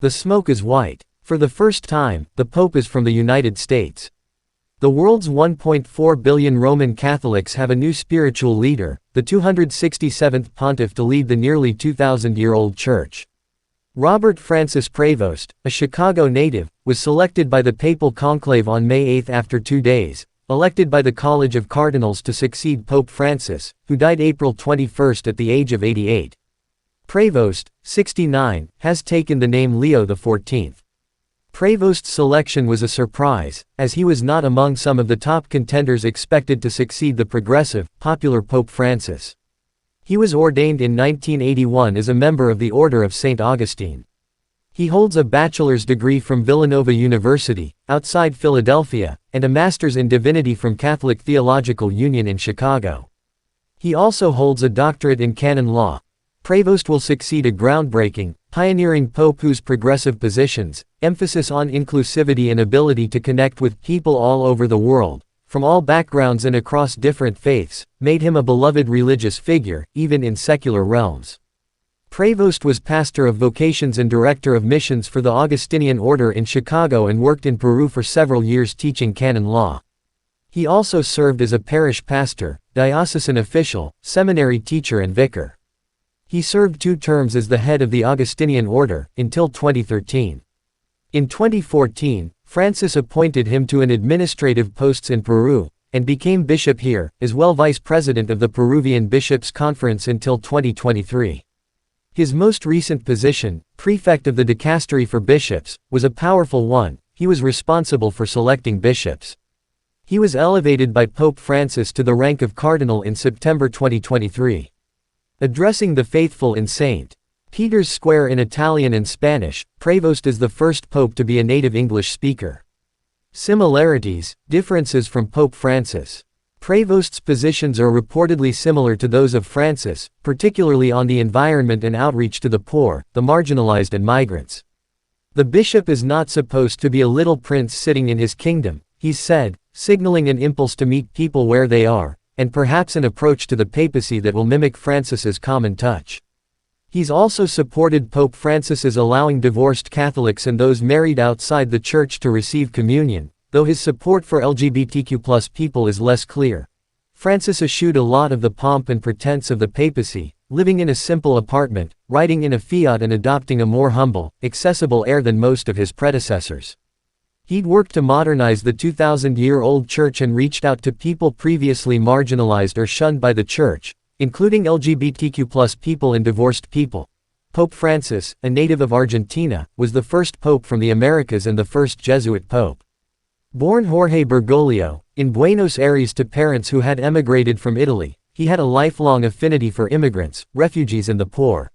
The smoke is white. For the first time, the Pope is from the United States. The world's 1.4 billion Roman Catholics have a new spiritual leader, the 267th pontiff to lead the nearly 2,000-year-old church. Robert Francis Prevost, a Chicago native, was selected by the papal conclave on May 8 after 2 days, elected by the College of Cardinals to succeed Pope Francis, who died April 21 at the age of 88. Prevost, 69, has taken the name Leo XIV. Prevost's selection was a surprise, as he was not among some of the top contenders expected to succeed the progressive, popular Pope Francis. He was ordained in 1981 as a member of the Order of St. Augustine. He holds a bachelor's degree from Villanova University, outside Philadelphia, and a master's in divinity from Catholic Theological Union in Chicago. He also holds a doctorate in canon law. Prevost will succeed a groundbreaking, pioneering pope whose progressive positions, emphasis on inclusivity and ability to connect with people all over the world, from all backgrounds and across different faiths, made him a beloved religious figure, even in secular realms. Prevost was pastor of vocations and director of missions for the Augustinian order in Chicago and worked in Peru for several years teaching canon law. He also served as a parish pastor, diocesan official, seminary teacher and vicar. He served 2 terms as the head of the Augustinian order, until 2013. In 2014, Francis appointed him to an administrative posts in Peru, and became bishop here, as well vice president of the Peruvian Bishops' Conference until 2023. His most recent position, prefect of the dicastery for bishops, was a powerful one. He was responsible for selecting bishops. He was elevated by Pope Francis to the rank of cardinal in September 2023. Addressing the faithful in St. Peter's Square in Italian and Spanish, Prevost is the first pope to be a native English speaker. Similarities, differences from Pope Francis. Prevost's positions are reportedly similar to those of Francis, particularly on the environment and outreach to the poor, the marginalized and migrants. The bishop is not supposed to be a little prince sitting in his kingdom, he said, signaling an impulse to meet people where they are, and perhaps an approach to the papacy that will mimic Francis's common touch. He's also supported Pope Francis's allowing divorced Catholics and those married outside the church to receive communion, though his support for LGBTQ+ people is less clear. Francis eschewed a lot of the pomp and pretense of the papacy, living in a simple apartment, riding in a Fiat and adopting a more humble, accessible air than most of his predecessors. He'd worked to modernize the 2,000-year-old church and reached out to people previously marginalized or shunned by the church, including LGBTQ+ people and divorced people. Pope Francis, a native of Argentina, was the first pope from the Americas and the first Jesuit pope. Born Jorge Bergoglio, in Buenos Aires to parents who had emigrated from Italy, he had a lifelong affinity for immigrants, refugees and the poor.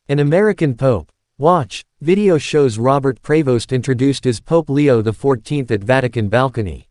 An American pope. Watch. Video shows Robert Prevost introduced as Pope Leo XIV at Vatican balcony.